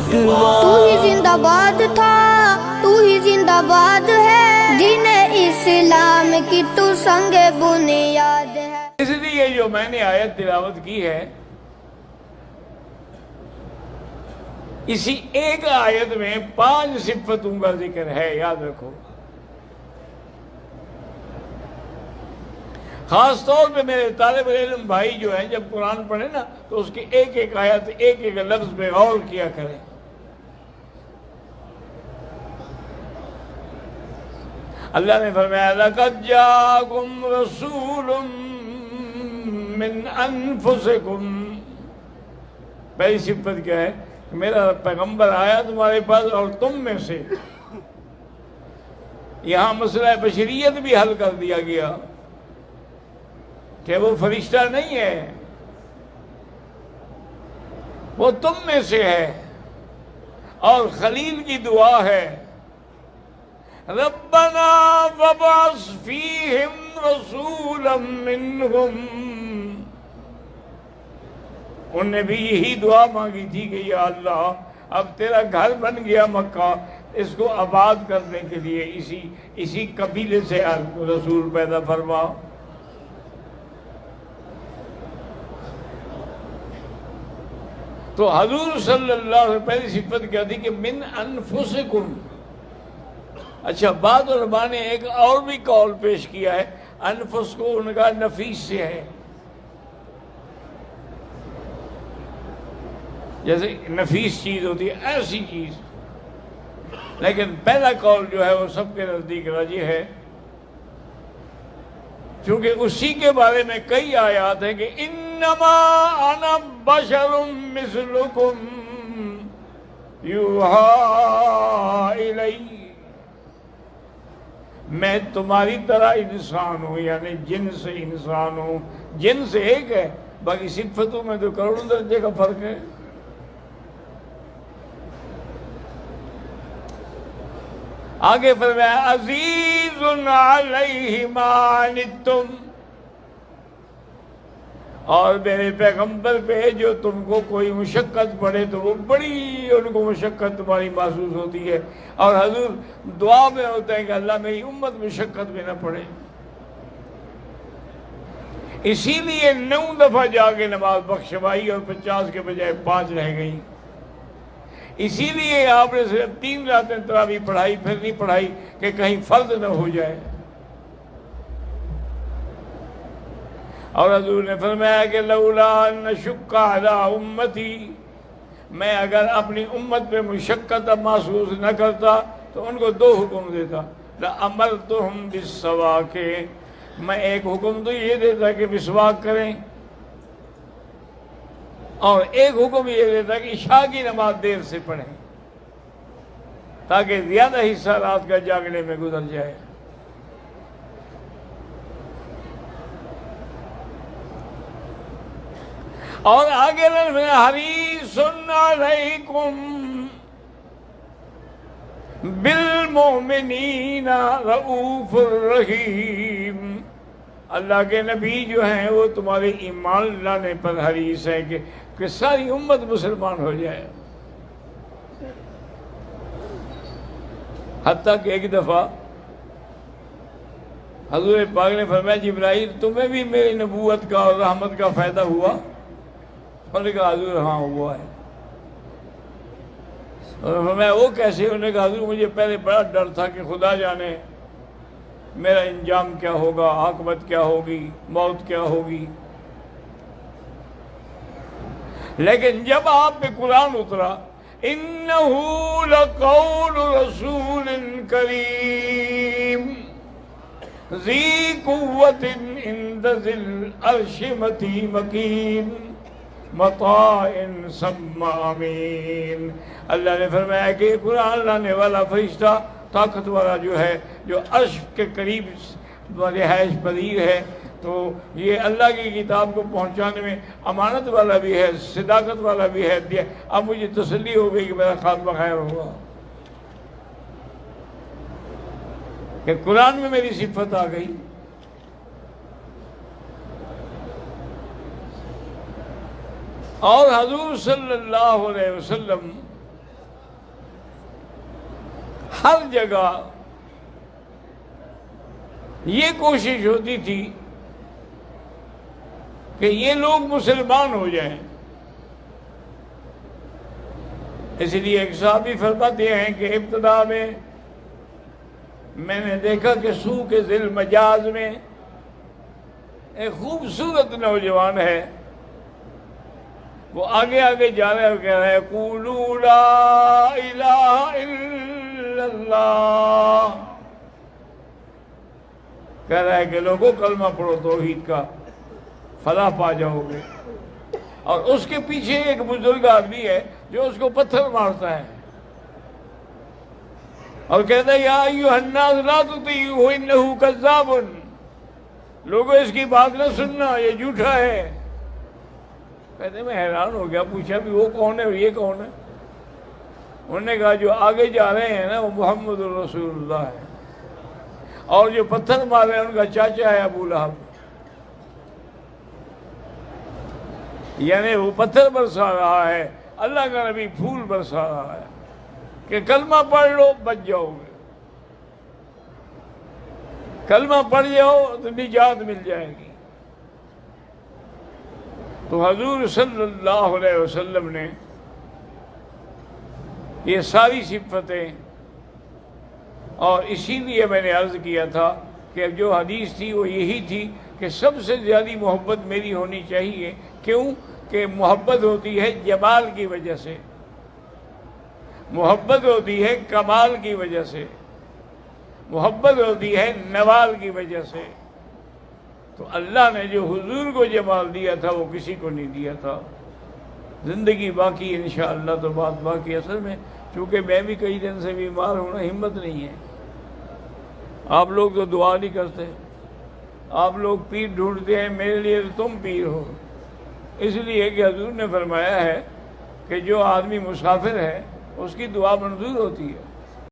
भगवान। तू ही जिंदाबाद था, तू ही जिंदाबाद है, दीन इस्लाम की तू संग बुनियाद है। इसलिए जो मैंने आयत तिलावत की है, इसी एक आयत में 5 सिफतों का जिक्र है, याद रखो। खास तौर पे मेरे तालिब इल्म भाई जो हैं, जब कुरान पढ़े ना तो उसकी एक एक आयत, एक एक लफ्ज पे गौर किया करें। अल्लाह ने फरमाया लक़द जाअकुम रसूलुम मिन अनफुसिकुम। पहली सिफत क्या है? मेरा पैगंबर आया तुम्हारे पास और तुम में से। यहां मसला बशरियत भी हल कर दिया गया कि वो फरिश्ता नहीं है, वो तुम में से है। और खलील की दुआ है, रब्बना वबअस फीहिम रसूलन मिनहुम। उनने भी यही दुआ मांगी थी कि या अल्लाह, अब तेरा घर बन गया मक्का, इसको आबाद करने के लिए इसी कबीले से रसूल पैदा फरमा। तो हजूर सल्लल्लाहु अलैहि वसल्लम पहली सिफत क्या थी कि मिन अनफुसिकुम। अच्छा, बाद उलमा ने एक और भी कौल पेश किया है, अनफुस को उनका नफीस से है, जैसे नफीस चीज होती है ऐसी चीज। लेकिन पहला कौल जो है वो सबके नजदीक राजी है, क्योंकि उसी के बारे में कई आयात हैं कि इन्नमा अना बशरुम मिस्लुकुम युहा इलैहि। मैं तुम्हारी तरह इंसान हूं, यानी जिन से इंसान हूं। जिन से एक है, बाकी सिफतों में तो करोड़ों दर्जे का फर्क है। आगे फरमाया अज़ीज़ुन अलैहि मा अनित्तुम। और मेरे पैगंबर पे जो तुमको कोई मुशक्कत पड़े तो वो बड़ी उनको मुशक्कत तुम्हारी महसूस होती है। और हजूर दुआ में होता है कि अल्लाह मेरी उम्मत मुशक्कत में न पड़े। इसीलिए 9 दफा जाके नमाज बख्शवाई और 50 के बजाय 5 रह गई। इसीलिए आपने सिर्फ 3 रातें तरावी पढ़ाई, फिर नहीं पढ़ाई कि कहीं फर्ज न हो जाए। और हजूर ने फरमाया कि लौला नशुक्का अला उम्मती, मैं अगर अपनी उम्मत पे मुशक्कत महसूस न करता तो उनको 2 हुक्म देता। लअमरतुहुम बिस्सवाके, मैं एक हुक्म तो ये देता कि मिसवाक करें, और एक हुक्म ये देता कि इशा की नमाज देर से पढ़ें, ताकि ज्यादा हिस्सा रात का जागने में गुजर जाए। और आगे हरीसुन अलैकुम बिल मोमिनीना रऊफुर रहीम। अल्लाह के नबी जो हैं वो तुम्हारे ईमान लाने पर हरीस है कि सारी उम्मत मुसलमान हो जाए। हत्ता कि एक दफा हजूर पाक ने फरमाया जिब्राइल, तुम्हें भी मेरी नबूवत का और रहमत का फायदा हुआ? उन्होंने कहा हजूर हाँ हुआ है। और फरमाया वो कैसे? उन्होंने कहा हजूर मुझे पहले बड़ा डर था कि खुदा जाने मेरा इंजाम क्या होगा, आकबत क्या होगी, मौत क्या होगी। लेकिन जब आप पे कुरान उतरा, इन्नहू लक़ौलु रसूलिन करीम ज़ी कुव्वतिन इंद ज़िल अर्शि मकीन मताइन सम्मा अमीन। अल्लाह ने फरमाया कि कुरान लाने वाला फरिश्ता ताकत वाला जो है, जो अर्श के करीब रिहाइश पजीर है, तो ये अल्लाह की किताब को पहुंचाने में अमानत वाला भी है, सदाकत वाला भी है। अब मुझे तसल्ली हो गई कि मेरा खात्मा खैर होगा, कि कुरान में मेरी सिफत आ गई। और हजूर सल्लल्लाहु अलैहि वसल्लम ہر جگہ یہ کوشش ہوتی تھی کہ یہ لوگ مسلمان ہو جائیں. اس لیے ایک صحابی فرماتے ہیں کہ ابتدا میں نے دیکھا کہ سوق ذی المجاز میں ایک خوبصورت نوجوان ہے، وہ آگے آگے جا رہا ہے اور کہہ رہا ہے قولوا لا الہ الا اللہ، کہہ رہا ہے کہ لوگوں کلمہ پڑھو توحید کا، فلاح پا جاؤ گے. اور اس کے پیچھے ایک بزرگ آدمی ہے جو اس کو پتھر مارتا ہے اور کہتا ہے یا ایھا الناس لا تطیعوہ انہ کذاب، لوگوں اس کی بات نہ سننا، یہ جھوٹا ہے. کہتے میں حیران ہو گیا، پوچھا بھی وہ کون ہے اور یہ کون ہے؟ انہوں نے کہا جو آگے جا رہے ہیں نا وہ محمد رسول اللہ ہے، اور جو پتھر مار رہے ہیں ان کا چاچا ہے ابو لہب. یعنی وہ پتھر برسا رہا ہے، اللہ کا نبی پھول برسا رہا ہے کہ کلمہ پڑھ لو بچ جاؤ گے، کلمہ پڑھ جاؤ تو نجات مل جائے گی. تو حضور صلی اللہ علیہ وسلم نے یہ ساری صفتیں، اور اسی لیے میں نے عرض کیا تھا کہ جو حدیث تھی وہ یہی تھی کہ سب سے زیادہ محبت میری ہونی چاہیے. کیوں؟ کہ محبت ہوتی ہے جمال کی وجہ سے، محبت ہوتی ہے کمال کی وجہ سے، محبت ہوتی ہے نوال کی وجہ سے. تو اللہ نے جو حضور کو جمال دیا تھا وہ کسی کو نہیں دیا تھا. زندگی باقی انشاءاللہ تو بات باقی. اصل میں چونکہ میں بھی کئی دن سے بیمار ہوں نا، ہمت نہیں ہے. آپ لوگ تو دعا نہیں کرتے، آپ لوگ پیر ڈھونڈتے ہیں، میرے لیے تو تم پیر ہو. اس لیے کہ حضور نے فرمایا ہے کہ جو آدمی مسافر ہے اس کی دعا منظور ہوتی ہے.